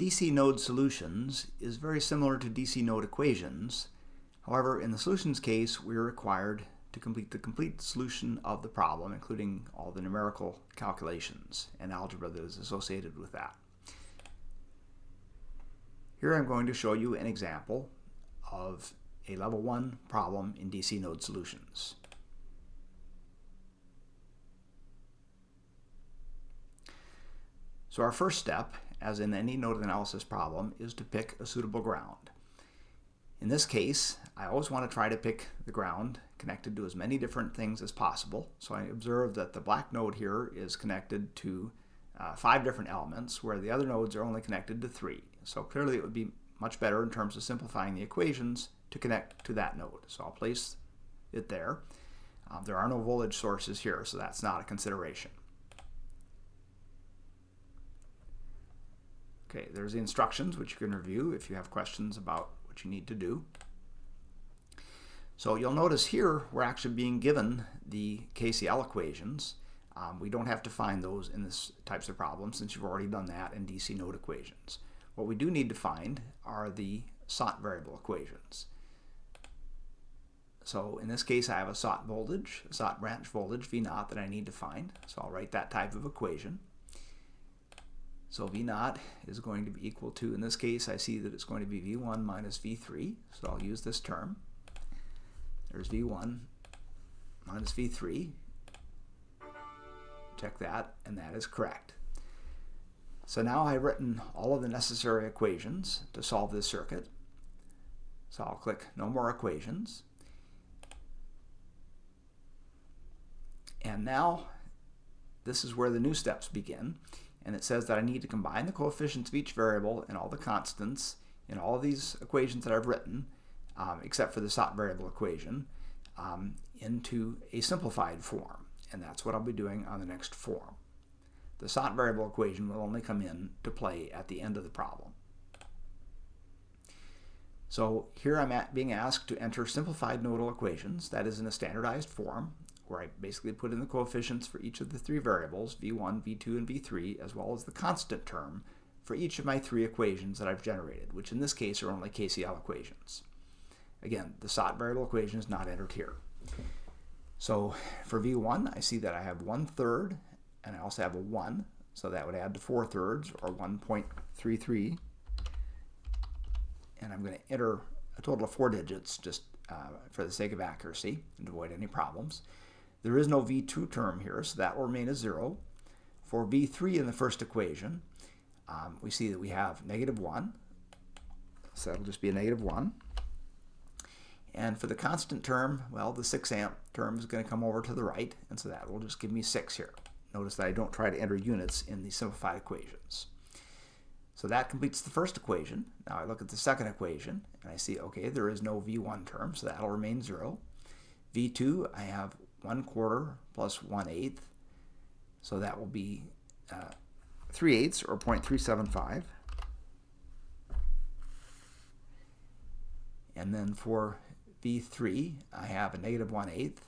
DC node solutions is very similar to DC node equations. However, in the solutions case, we're required to complete the complete solution of the problem, including all the numerical calculations and algebra that is associated with that. Here I'm going to show you an example of a level 1 problem in DC node solutions. So our first step, as in any node analysis problem, is to pick a suitable ground. In this case, I always want to try to pick the ground connected to as many different things as possible. So I observe that the black node here is connected to 5 different elements, where the other nodes are only connected to 3. So clearly it would be much better in terms of simplifying the equations to connect to that node. So I'll place it there. There are no voltage sources here, so that's not a consideration. Okay, there's the instructions, which you can review if you have questions about what you need to do. So you'll notice here we're actually being given the KCL equations. We don't have to find those in this types of problems since you've already done that in DC node equations. What we do need to find are the SOT variable equations. So in this case I have a SOT voltage, a SOT branch voltage V0 that I need to find. So I'll write that type of equation. So V0 is going to be equal to, in this case I see that it's going to be V1 minus V3, so I'll use this term. There's V1 minus V3. Check that, and that is correct. So now I've written all of the necessary equations to solve this circuit. So I'll click No More Equations. And now this is where the new steps begin. And it says that I need to combine the coefficients of each variable and all the constants in all of these equations that I've written, except for the SOT variable equation, into a simplified form. And that's what I'll be doing on the next form. The SOT variable equation will only come in to play at the end of the problem. So here I'm being asked to enter simplified nodal equations, that is in a standardized form, where I basically put in the coefficients for each of the 3 variables, V1, V2, and V3, as well as the constant term for each of my 3 equations that I've generated, which in this case are only KCL equations. Again, the SOT variable equation is not entered here. So for V1, I see that I have 1/3, and I also have a 1, so that would add to 4/3, or 1.33. And I'm going to enter a total of 4 digits, just for the sake of accuracy, and to avoid any problems. There is no V2 term here, so that will remain a 0. For V3 in the first equation, we see that we have -1, so that'll just be a -1. And for the constant term, well, the 6 amp term is going to come over to the right, and so that will just give me 6 here. Notice that I don't try to enter units in the simplified equations. So that completes the first equation. Now I look at the second equation, and I see, okay, there is no V1 term, so that'll remain 0. V2, I have 1/4 plus 1/8, so that will be 3/8, or 0.375. And then for V3, I have a -1/8,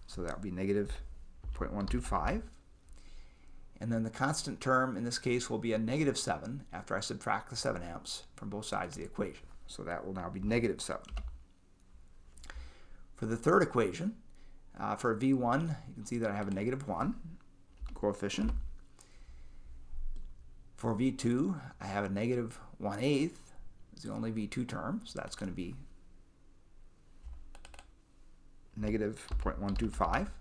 so that will be -0.125. And then the constant term in this case will be a -7 after I subtract the 7 amps from both sides of the equation. So that will now be -7. For the third equation, for V1, you can see that I have a -1 coefficient. For V2, I have a -1/8. It's the only V2 term, so that's going to be -0.125.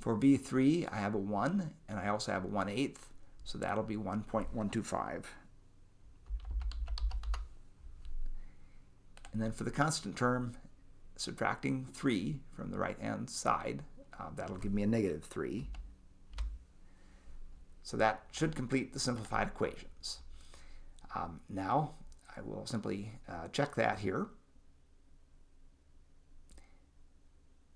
For V3, I have a 1, and I also have a 1/8, so that'll be 1.125. And then for the constant term, subtracting 3 from the right-hand side, that'll give me a -3. So that should complete the simplified equations. Now, I will simply check that here.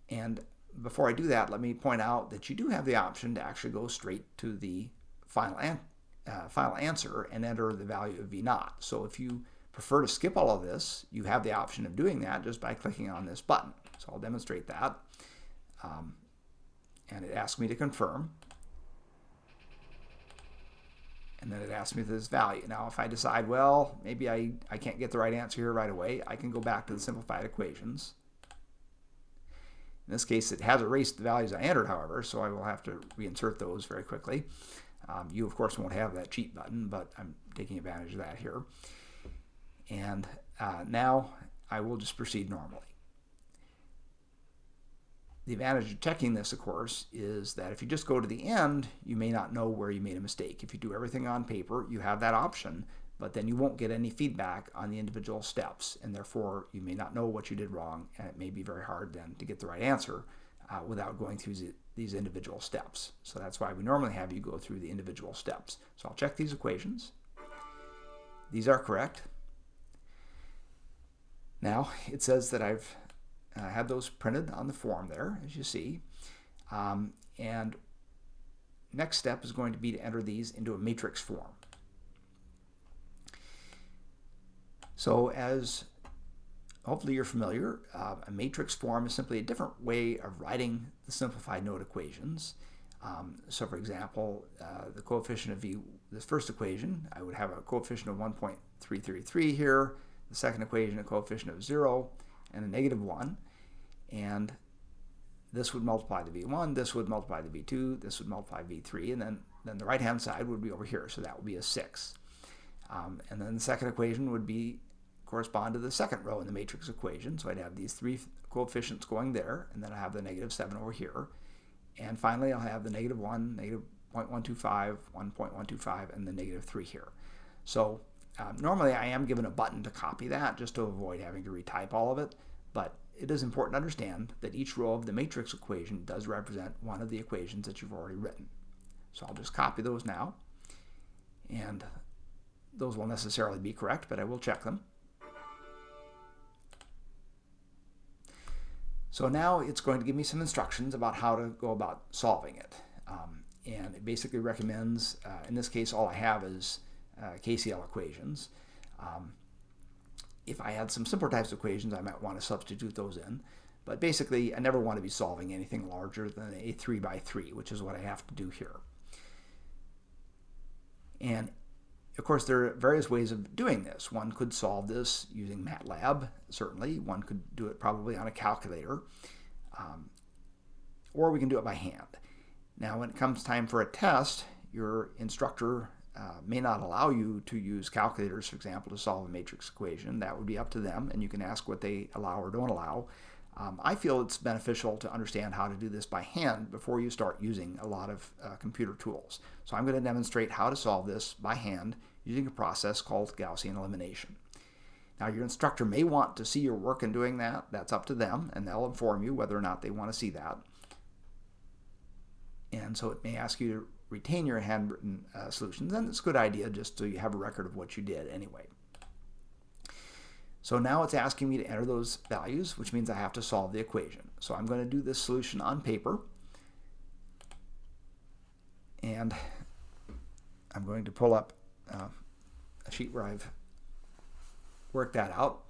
And before I do that, let me point out that you do have the option to actually go straight to the final answer and enter the value of V0. So if you prefer to skip all of this, you have the option of doing that just by clicking on this button. So I'll demonstrate that. And it asks me to confirm. And and it asks me this value. Now, if I decide, well, maybe I can't get the right answer here right away, I can go back to the simplified equations. In this case, it has erased the values I entered, however, so I will have to reinsert those very quickly. You, of course, won't have that cheat button, but I'm taking advantage of that here. And now I will just proceed normally. The advantage of checking this, of course, is that if you just go to the end, you may not know where you made a mistake. If you do everything on paper, you have that option, but then you won't get any feedback on the individual steps, and therefore you may not know what you did wrong, and it may be very hard then to get the right answer without going through these individual steps. So that's why we normally have you go through the individual steps. So I'll check these equations. These are correct. Now it says that I've had those printed on the form there, as you see. And next step is going to be to enter these into a matrix form. So as hopefully you're familiar, a matrix form is simply a different way of writing the simplified note equations. So for example, the coefficient of v, this first equation, I would have a coefficient of 1.333 here, the second equation a coefficient of 0, and a negative 1, and this would multiply the v1, this would multiply the v2, this would multiply v3, and then the right-hand side would be over here, so that would be a 6. And then the second equation would correspond to the second row in the matrix equation, so I'd have these three coefficients going there, and then I have the negative 7 over here, and finally I'll have the negative 1, negative 0.125, 1.125, and the negative 3 here. So normally I am given a button to copy that just to avoid having to retype all of it, but it is important to understand that each row of the matrix equation does represent one of the equations that you've already written. So I'll just copy those now, and those will necessarily be correct, but I will check them. So now it's going to give me some instructions about how to go about solving it. And it basically recommends, in this case all I have is KCL equations. If I had some simpler types of equations, I might want to substitute those in. But basically, I never want to be solving anything larger than a 3 by 3, which is what I have to do here. And of course, there are various ways of doing this. One could solve this using MATLAB, certainly. One could do it probably on a calculator. Or we can do it by hand. Now, when it comes time for a test, your instructor may not allow you to use calculators, for example, to solve a matrix equation. That would be up to them, and you can ask what they allow or don't allow. I feel it's beneficial to understand how to do this by hand before you start using a lot of computer tools. So I'm going to demonstrate how to solve this by hand using a process called Gaussian Elimination. Now, your instructor may want to see your work in doing that. That's up to them, and they'll inform you whether or not they want to see that. And so it may ask you to retain your handwritten solutions, and it's a good idea just so you have a record of what you did anyway. So now it's asking me to enter those values, which means I have to solve the equation. So I'm going to do this solution on paper, and I'm going to pull up a sheet where I've worked that out.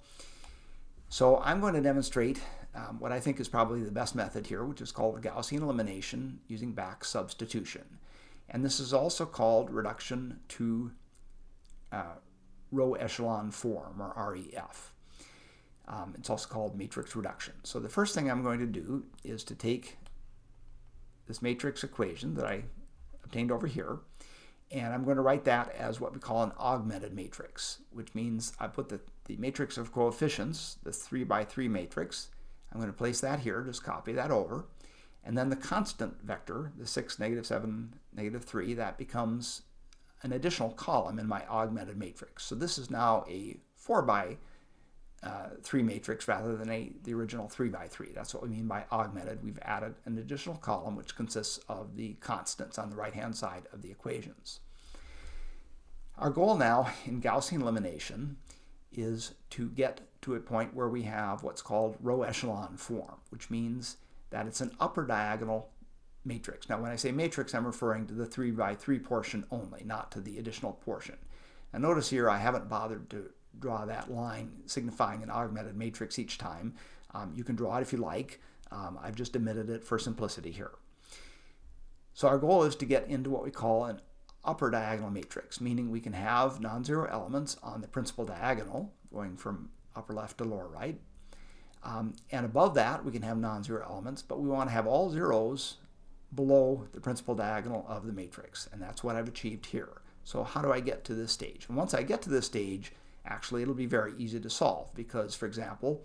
So I'm going to demonstrate what I think is probably the best method here, which is called Gaussian elimination using back substitution. And this is also called reduction to row echelon form, or REF. It's also called matrix reduction. So the first thing I'm going to do is to take this matrix equation that I obtained over here, and I'm going to write that as what we call an augmented matrix, which means I put the matrix of coefficients, the 3 by 3 matrix, I'm going to place that here, just copy that over, and then the constant vector, the 6, negative 7, negative 3, that becomes an additional column in my augmented matrix. So this is now a 4 by 3 matrix rather than the original 3 by 3. That's what we mean by augmented. We've added an additional column which consists of the constants on the right-hand side of the equations. Our goal now in Gaussian elimination is to get to a point where we have what's called row echelon form, which means that it's an upper diagonal matrix. Now when I say matrix, I'm referring to the 3 by 3 portion only, not to the additional portion. Now notice here I haven't bothered to draw that line signifying an augmented matrix each time. You can draw it if you like. I've just omitted it for simplicity here. So our goal is to get into what we call an upper diagonal matrix, meaning we can have non-zero elements on the principal diagonal, going from upper left to lower right. And above that, we can have non-zero elements, but we want to have all zeros below the principal diagonal of the matrix, and that's what I've achieved here. So how do I get to this stage? And once I get to this stage, actually it'll be very easy to solve because, for example,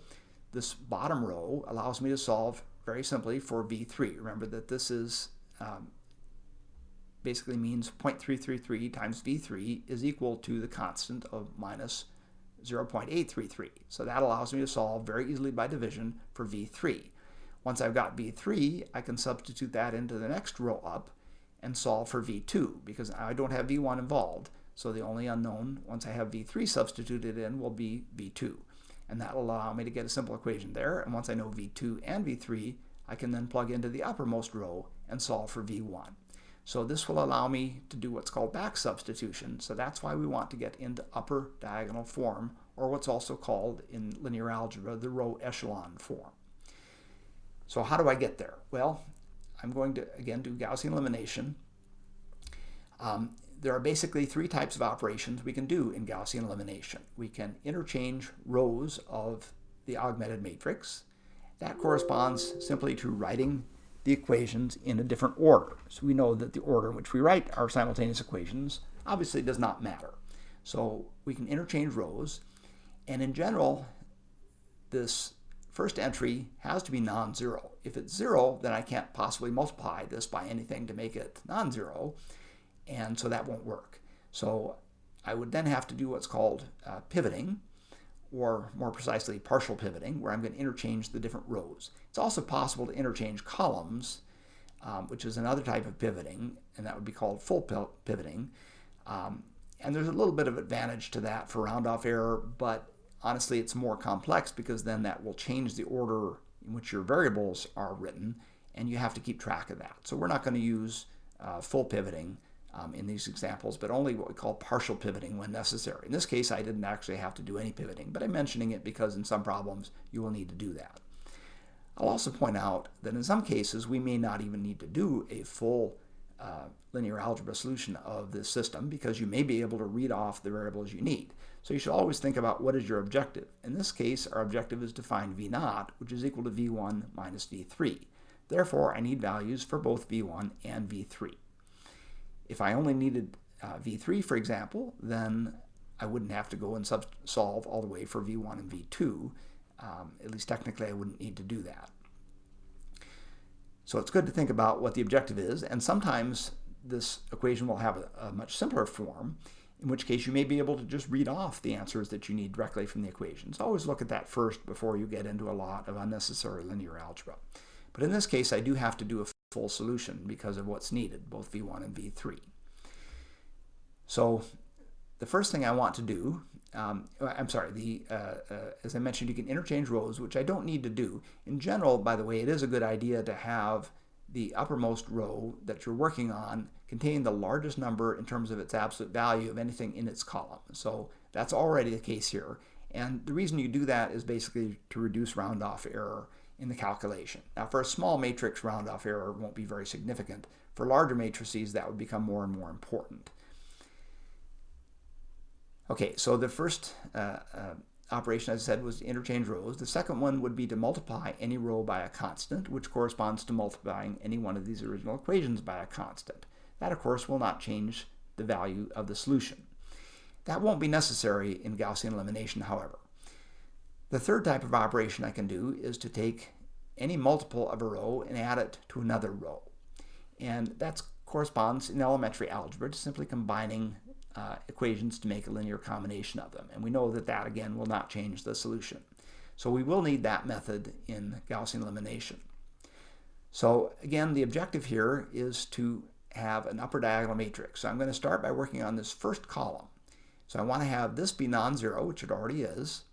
this bottom row allows me to solve very simply for V3. Remember that this is basically means 0.333 times V3 is equal to the constant of minus 0.833. So that allows me to solve very easily by division for V3. Once I've got V3, I can substitute that into the next row up and solve for V2 because I don't have V1 involved. So the only unknown, once I have V3 substituted in, will be V2. And that will allow me to get a simple equation there. And once I know V2 and V3, I can then plug into the uppermost row and solve for V1. So this will allow me to do what's called back substitution. So that's why we want to get into upper diagonal form, or what's also called in linear algebra the row echelon form. So how do I get there? Well, I'm going to again do Gaussian elimination. There are basically three types of operations we can do in Gaussian elimination. We can interchange rows of the augmented matrix. That corresponds simply to writing the equations in a different order. So we know that the order in which we write our simultaneous equations obviously does not matter. So we can interchange rows, and in general, this first entry has to be non-zero. If it's zero, then I can't possibly multiply this by anything to make it non-zero, and so that won't work. So I would then have to do what's called pivoting, or more precisely partial pivoting, where I'm going to interchange the different rows. It's also possible to interchange columns, which is another type of pivoting, and that would be called full pivoting. And there's a little bit of advantage to that for round-off error, but honestly it's more complex because then that will change the order in which your variables are written, and you have to keep track of that. So we're not going to use full pivoting in these examples, but only what we call partial pivoting when necessary. In this case, I didn't actually have to do any pivoting, but I'm mentioning it because in some problems you will need to do that. I'll also point out that in some cases we may not even need to do a full linear algebra solution of this system because you may be able to read off the variables you need. So you should always think about what is your objective. In this case, our objective is to find V0, which is equal to V1 minus V3. Therefore, I need values for both V1 and V3. If I only needed V3, for example, then I wouldn't have to go and solve all the way for V1 and V2. At least technically I wouldn't need to do that. So it's good to think about what the objective is, and sometimes this equation will have a much simpler form, in which case you may be able to just read off the answers that you need directly from the equation. So always look at that first before you get into a lot of unnecessary linear algebra. But in this case, I do have to do a full solution because of what's needed, both V1 and V3. So the first thing I want to do, as I mentioned, you can interchange rows, which I don't need to do. In general, by the way, it is a good idea to have the uppermost row that you're working on contain the largest number in terms of its absolute value of anything in its column. So that's already the case here. And the reason you do that is basically to reduce round-off error in the calculation. Now, for a small matrix, round-off error won't be very significant. For larger matrices, that would become more and more important. Okay, so the first operation, as I said, was to interchange rows. The second one would be to multiply any row by a constant, which corresponds to multiplying any one of these original equations by a constant. That, of course, will not change the value of the solution. That won't be necessary in Gaussian elimination, however. The third type of operation I can do is to take any multiple of a row and add it to another row. And that corresponds in elementary algebra to simply combining equations to make a linear combination of them. And we know that that, again, will not change the solution. So we will need that method in Gaussian elimination. So again, the objective here is to have an upper diagonal matrix. So I'm going to start by working on this first column. So I want to have this be non-zero, which it already is,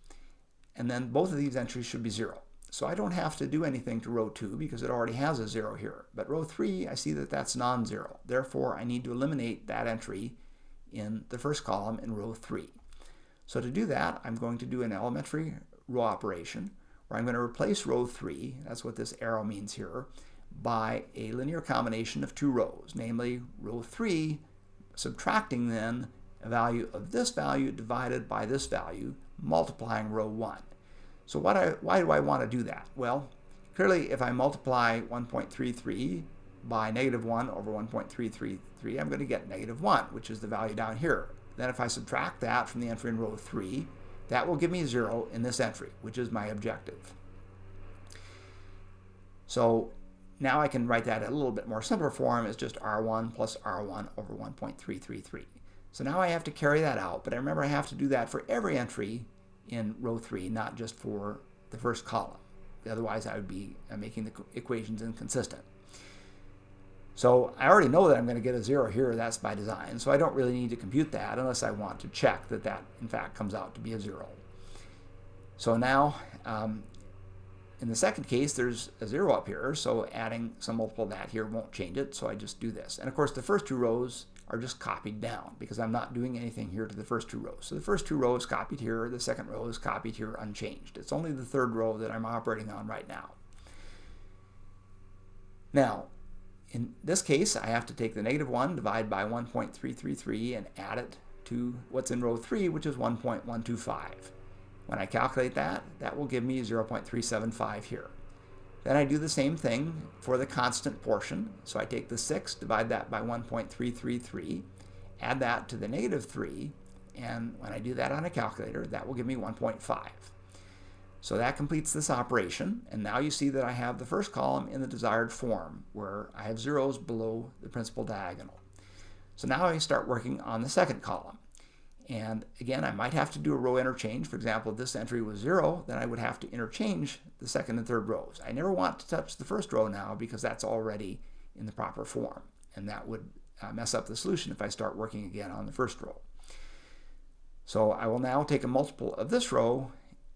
and then both of these entries should be 0. So I don't have to do anything to row 2 because it already has a 0 here. But row 3, I see that that's non-zero. Therefore, I need to eliminate that entry in the first column in row 3. So to do that, I'm going to do an elementary row operation where I'm going to replace row 3, that's what this arrow means here, by a linear combination of two rows, namely row 3 subtracting then a value of this value divided by this value, multiplying row 1. So why do I want to do that? Well, clearly if I multiply 1.33 by negative 1 over 1.333, I'm going to get negative 1, which is the value down here. Then if I subtract that from the entry in row 3, that will give me 0 in this entry, which is my objective. So now I can write that in a little bit more simpler form as just R1 plus R1 over 1.333. So now I have to carry that out, but I remember I have to do that for every entry in row 3, not just for the first column. Otherwise I would be making the equations inconsistent. So I already know that I'm going to get a 0 here, that's by design, so I don't really need to compute that unless I want to check that that in fact comes out to be a 0. So now in the second case there's a 0 up here, so adding some multiple of that here won't change it, so I just do this. And of course the first 2 rows are just copied down because I'm not doing anything here to the first 2 rows. So the first 2 rows copied here, the second row is copied here unchanged. It's only the third row that I'm operating on right now. Now, in this case, I have to take the negative 1, divide by 1.333, and add it to what's in row 3, which is 1.125. When I calculate that, that will give me 0.375 here. Then I do the same thing for the constant portion. So I take the 6, divide that by 1.333, add that to the negative 3, and when I do that on a calculator, that will give me 1.5. So that completes this operation, and now you see that I have the first column in the desired form, where I have zeros below the principal diagonal. So now I start working on the second column. And again, I might have to do a row interchange. For example, if this entry was 0, then I would have to interchange the second and third rows. I never want to touch the first row now because that's already in the proper form, and that would mess up the solution if I start working again on the first row. So I will now take a multiple of this row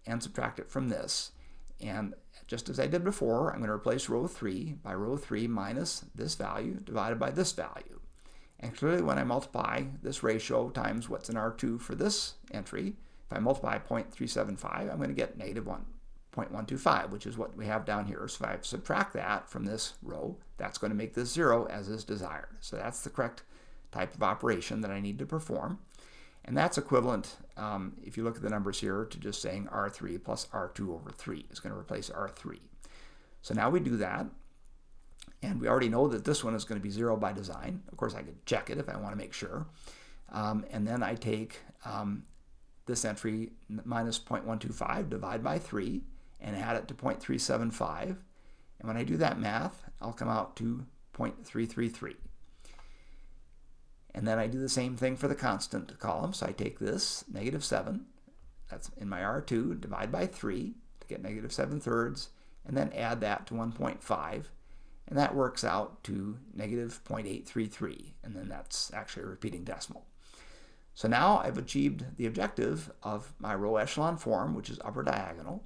and subtract it from this. And just as I did before, I'm going to replace row 3 by row 3 minus this value divided by this value. And clearly when I multiply this ratio times what's in R2 for this entry, if I multiply 0.375, I'm going to get negative 1.125, which is what we have down here. So if I subtract that from this row, that's going to make this 0 as is desired. So that's the correct type of operation that I need to perform. And that's equivalent, if you look at the numbers here, to just saying R3 plus R2 over 3 is going to replace R3. So now we do that, and we already know that this one is going to be 0 by design. Of course, I could check it if I want to make sure. And then I take this entry minus 0.125, divide by 3, and add it to 0.375. And when I do that math, I'll come out to 0.333. And then I do the same thing for the constant column. So I take this, negative 7, that's in my R2, divide by 3 to get negative 7/3, and then add that to 1.5, and that works out to negative 0.833, and then that's actually a repeating decimal. So now I've achieved the objective of my row echelon form, which is upper diagonal,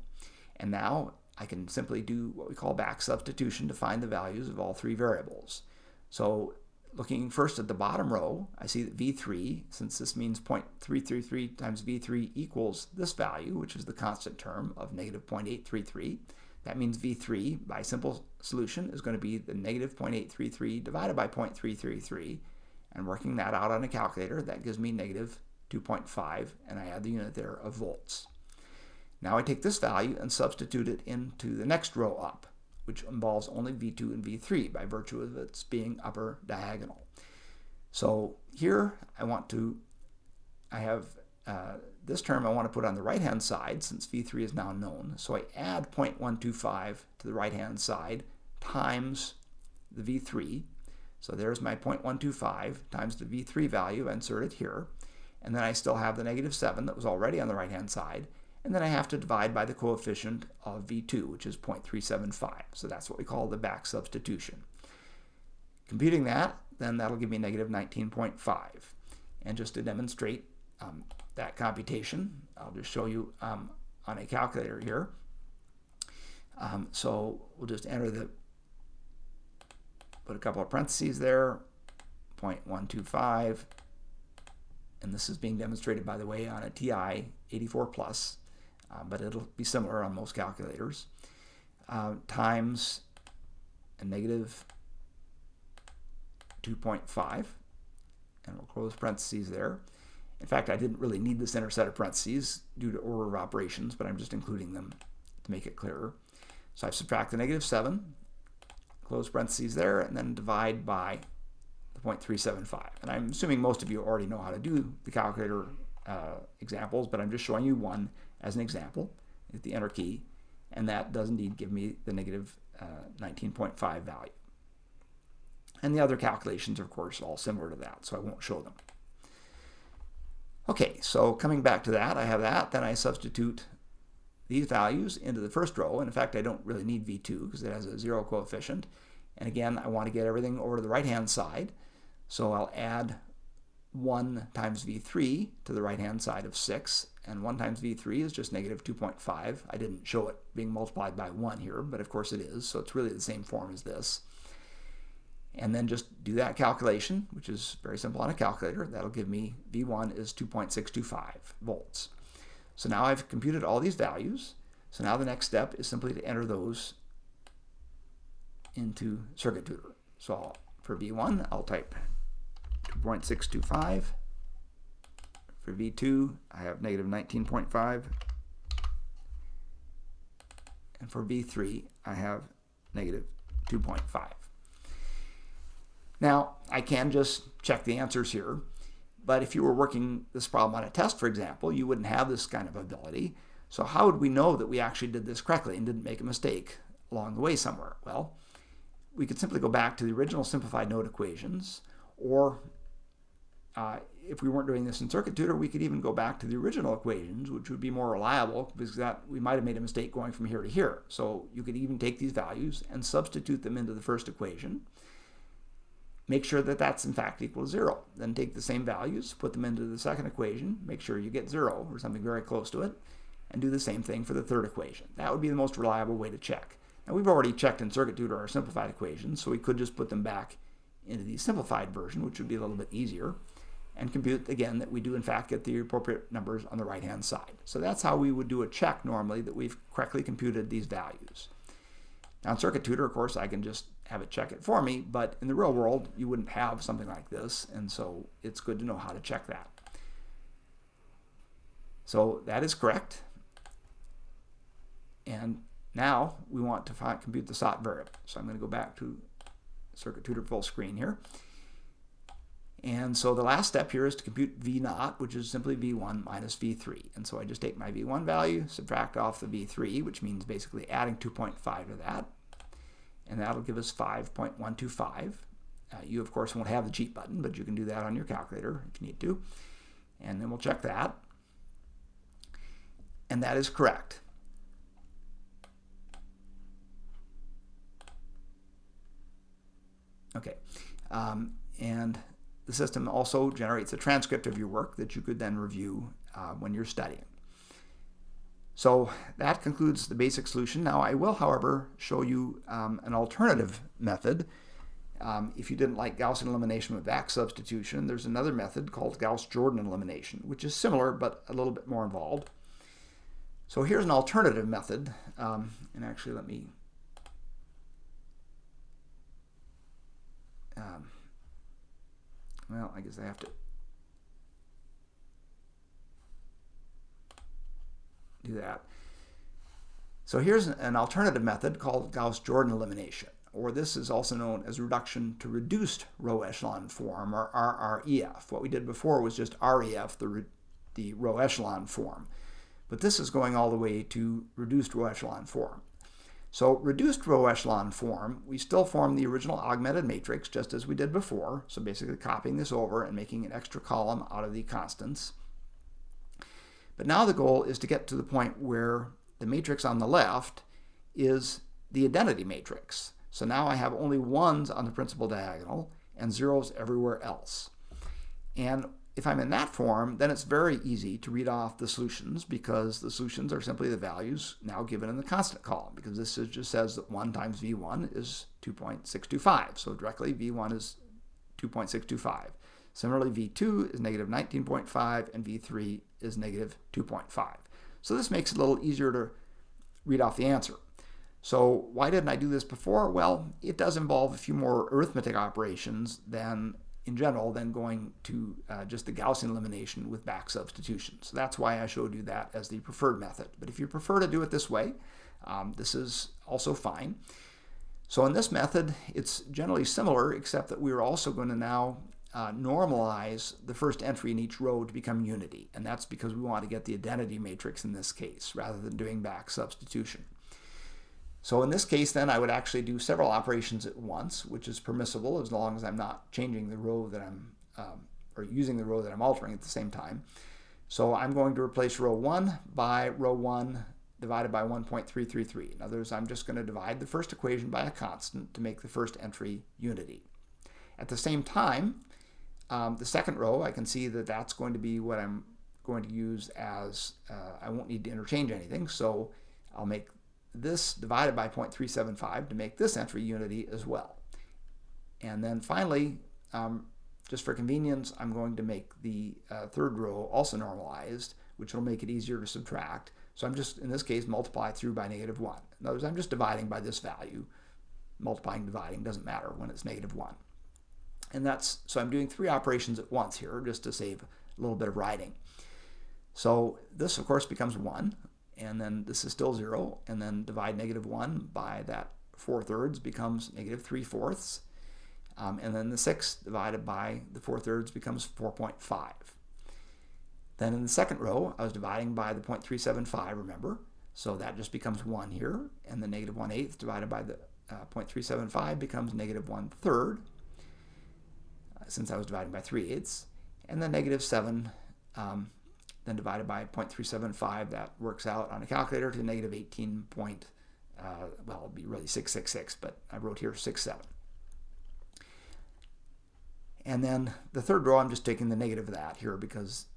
and now I can simply do what we call back substitution to find the values of all 3 variables. So looking first at the bottom row, I see that V3, since this means 0.333 times V3 equals this value, which is the constant term of negative 0.833, that means V3, by simple solution, is going to be the negative 0.833 divided by 0.333, and working that out on a calculator, that gives me negative 2.5, and I add the unit there of volts. Now I take this value and substitute it into the next row up, which involves only V2 and V3 by virtue of its being upper diagonal. So here I have this term I want to put on the right-hand side since V3 is now known. So I add 0.125 to the right-hand side times the V3. So there's my 0.125 times the V3 value, I insert it here. And then I still have the negative 7 that was already on the right-hand side. And then I have to divide by the coefficient of V2, which is 0.375. So that's what we call the back substitution. Computing that, then that'll give me negative 19.5. And just to demonstrate that computation, I'll just show you on a calculator here. So we'll just put a couple of parentheses there, 0.125. And this is being demonstrated, by the way, on a TI 84 Plus. But it'll be similar on most calculators, times a negative 2.5, and we'll close parentheses there. In fact, I didn't really need this inner set of parentheses due to order of operations, but I'm just including them to make it clearer. So I subtract the negative 7, close parentheses there, and then divide by the 0.375. And I'm assuming most of you already know how to do the calculator examples, but I'm just showing you one as an example. Hit the enter key, and that does indeed give me the negative 19.5 value. And the other calculations, of course, are all similar to that, so I won't show them. Okay, so coming back to that, I have that. Then I substitute these values into the first row. And in fact, I don't really need V2 because it has a 0 coefficient. And again, I want to get everything over to the right-hand side. So I'll add 1 times V3 to the right-hand side of 6. And 1 times V3 is just negative 2.5. I didn't show it being multiplied by 1 here, but of course it is. So it's really the same form as this. And then just do that calculation, which is very simple on a calculator. That'll give me V1 is 2.625 volts. So now I've computed all these values. So now the next step is simply to enter those into Circuit Tutor. So for V1, I'll type 2.625. For V2, I have negative 19.5. And for V3, I have negative 2.5. Now, I can just check the answers here, but if you were working this problem on a test, for example, you wouldn't have this kind of ability. So how would we know that we actually did this correctly and didn't make a mistake along the way somewhere? Well, we could simply go back to the original simplified node equations, or if we weren't doing this in Circuit Tutor, we could even go back to the original equations, which would be more reliable because that we might have made a mistake going from here to here. So you could even take these values and substitute them into the first equation. Make sure that that's in fact equal to 0. Then take the same values, put them into the second equation, make sure you get 0 or something very close to it, and do the same thing for the third equation. That would be the most reliable way to check. Now we've already checked in Circuit Tutor our simplified equations, so we could just put them back into the simplified version, which would be a little bit easier, and compute again that we do in fact get the appropriate numbers on the right-hand side. So that's how we would do a check normally that we've correctly computed these values. Now in Circuit Tutor, of course, I can just have it check it for me, but in the real world, you wouldn't have something like this, and so it's good to know how to check that. So that is correct. And now we want to compute the sought variable. So I'm going to go back to Circuit Tutor full screen here. And so the last step here is to compute V0, which is simply V1 minus V3. And so I just take my V1 value, subtract off the V3, which means basically adding 2.5 to that. And that'll give us 5.125. You, of course, won't have the cheat button, but you can do that on your calculator if you need to. And then we'll check that. And that is correct. Okay. And the system also generates a transcript of your work that you could then review when you're studying. So that concludes the basic solution. Now I will, however, show you an alternative method. If you didn't like Gaussian elimination with back substitution, there's another method called Gauss-Jordan elimination, which is similar but a little bit more involved. So here's an alternative method. And actually let me well, I guess I have to do that. So here's an alternative method called Gauss-Jordan elimination, or this is also known as reduction to reduced row echelon form, or RREF. What we did before was just REF, the row echelon form. But this is going all the way to reduced row echelon form. So reduced row echelon form, we still form the original augmented matrix just as we did before. So basically copying this over and making an extra column out of the constants. But now the goal is to get to the point where the matrix on the left is the identity matrix. So now I have only ones on the principal diagonal and zeros everywhere else. And if I'm in that form, then it's very easy to read off the solutions because the solutions are simply the values now given in the constant column, because this just says that 1 times V1 is 2.625. So directly V1 is 2.625. Similarly, V2 is negative 19.5 and V3 is negative 2.5. So this makes it a little easier to read off the answer. So why didn't I do this before? Well, it does involve a few more arithmetic operations than in general than going to just the Gaussian elimination with back substitution. So that's why I showed you that as the preferred method. But if you prefer to do it this way, this is also fine. So in this method, it's generally similar, except that we're also going to now normalize the first entry in each row to become unity. And that's because we want to get the identity matrix in this case, rather than doing back substitution. So in this case, then, I would actually do several operations at once, which is permissible as long as I'm not changing the row that I'm, or using the row that I'm altering at the same time. So I'm going to replace row 1 by row 1 divided by 1.333. In other words, I'm just going to divide the first equation by a constant to make the first entry unity. At the same time, the second row, I can see that that's going to be what I'm going to use as, I won't need to interchange anything, so I'll make this divided by 0.375 to make this entry unity as well. And then finally, just for convenience, I'm going to make the third row also normalized, which will make it easier to subtract. So I'm just, in this case, multiply through by -1. In other words, I'm just dividing by this value. Multiplying, dividing doesn't matter when it's -1. And that's, so I'm doing 3 operations at once here just to save a little bit of writing. So this, of course, becomes 1. And then this is still 0, and then divide -1 by that 4/3 becomes -3/4. And then the 6 divided by the 4/3 becomes 4.5. Then in the second row, I was dividing by the 0.375, remember? So that just becomes 1 here, and the -1/8 divided by the 0.375 becomes -1/3, since I was dividing by 3/8. And then -7 then divided by 0.375, that works out on a calculator to -18 point, well, it'll be really 666, but I wrote here 67. And then the third row, I'm just taking the negative of that here because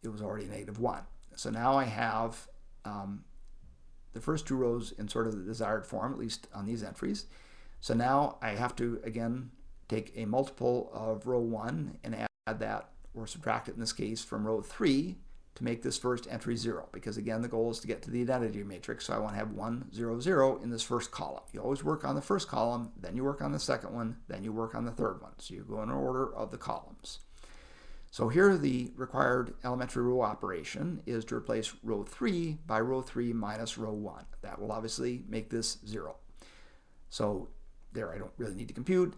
it was already -1. So now I have the first 2 rows in sort of the desired form, at least on these entries. So now I have to, again, take a multiple of row 1 and add that, or subtract it in this case, from row 3 to make this first entry 0, because again the goal is to get to the identity matrix, so I want to have 1, 0, 0 in this first column. You always work on the first column, then you work on the second one, then you work on the third one. So you go in order of the columns. So here the required elementary row operation is to replace row 3 by row 3 minus row 1. That will obviously make this 0. So there, I don't really need to compute.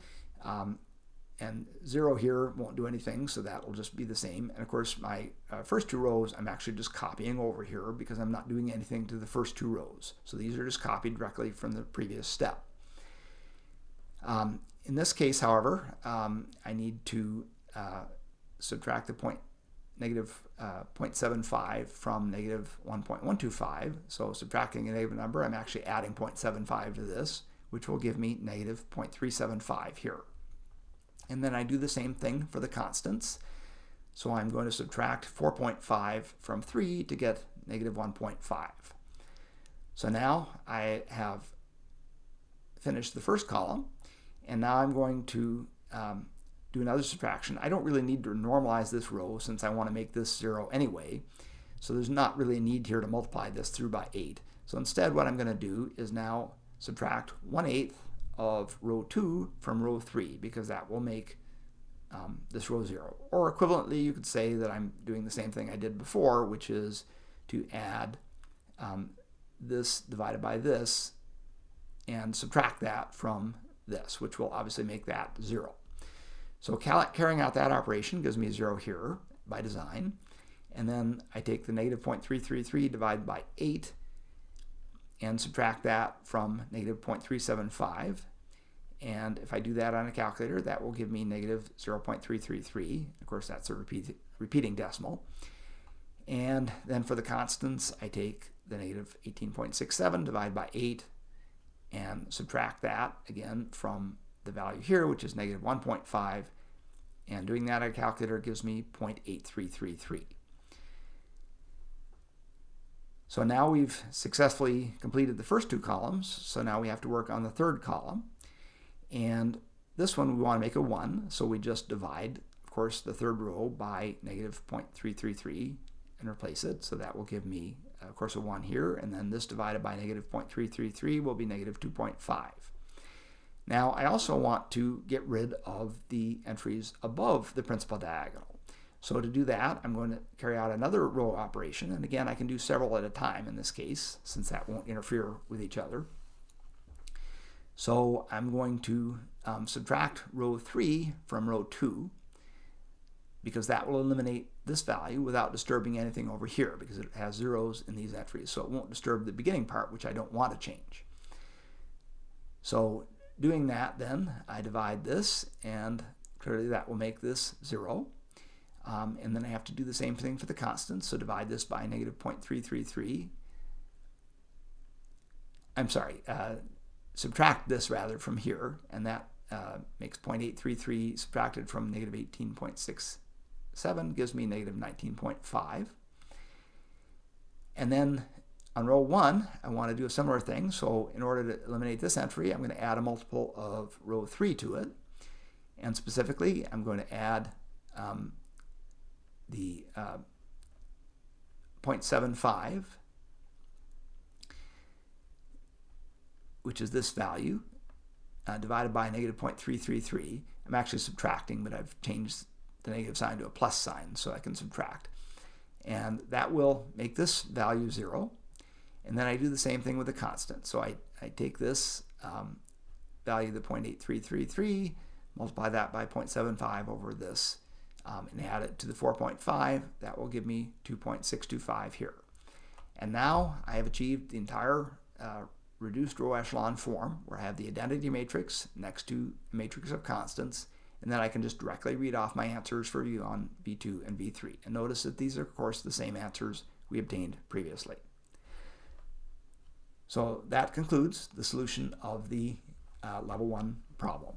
And 0 here won't do anything, so that will just be the same. And of course, my first 2 rows, I'm actually just copying over here because I'm not doing anything to the first 2 rows. So these are just copied directly from the previous step. In this case, however, I need to subtract the -0.75 from -1.125. So subtracting a negative number, I'm actually adding 0.75 to this, which will give me -0.375 here. And then I do the same thing for the constants. So I'm going to subtract 4.5 from 3 to get -1.5. So now I have finished the first column, and now I'm going to do another subtraction. I don't really need to normalize this row since I want to make this 0 anyway. So there's not really a need here to multiply this through by 8. So instead what I'm going to do is now subtract 1/8 of row 2 from row 3, because that will make this row 0. Or equivalently, you could say that I'm doing the same thing I did before, which is to add this divided by this and subtract that from this, which will obviously make that 0. So carrying out that operation gives me a 0 here by design. And then I take the -0.333 divided by 8 and subtract that from -0.375. And if I do that on a calculator, that will give me -0.333. Of course, that's a repeating decimal. And then for the constants, I take the -18.67 divided by 8 and subtract that again from the value here, which is -1.5. And doing that on a calculator gives me 0.8333. So now we've successfully completed the first 2 columns, so now we have to work on the third column. And this one we want to make a 1, so we just divide, of course, the third row by -0.333 and replace it. So that will give me, of course, a 1 here, and then this divided by -0.333 will be -2.5. Now I also want to get rid of the entries above the principal diagonal. So to do that, I'm going to carry out another row operation, and again I can do several at a time in this case, since that won't interfere with each other. So I'm going to subtract row 3 from row 2, because that will eliminate this value without disturbing anything over here, because it has zeros in these entries, so it won't disturb the beginning part, which I don't want to change. So doing that, then I divide this, and clearly that will make this 0. And then I have to do the same thing for the constant, so divide this by negative 0.333. I'm sorry, subtract this rather from here, and that makes 0.833 subtracted from negative 18.67 gives me negative 19.5. And then on row 1, I want to do a similar thing. So in order to eliminate this entry, I'm going to add a multiple of row 3 to it. And specifically, I'm going to add the 0.75, which is this value, divided by negative 0.333. I'm actually subtracting, but I've changed the negative sign to a plus sign so I can subtract. And that will make this value 0. And then I do the same thing with the constant. So I take this value, the 0.8333, multiply that by 0.75 over this, and add it to the 4.5. That will give me 2.625 here. And now I have achieved the entire reduced row echelon form, where I have the identity matrix next to a matrix of constants, and then I can just directly read off my answers for you on V2 and V3. And notice that these are, of course, the same answers we obtained previously. So that concludes the solution of the level 1 problem.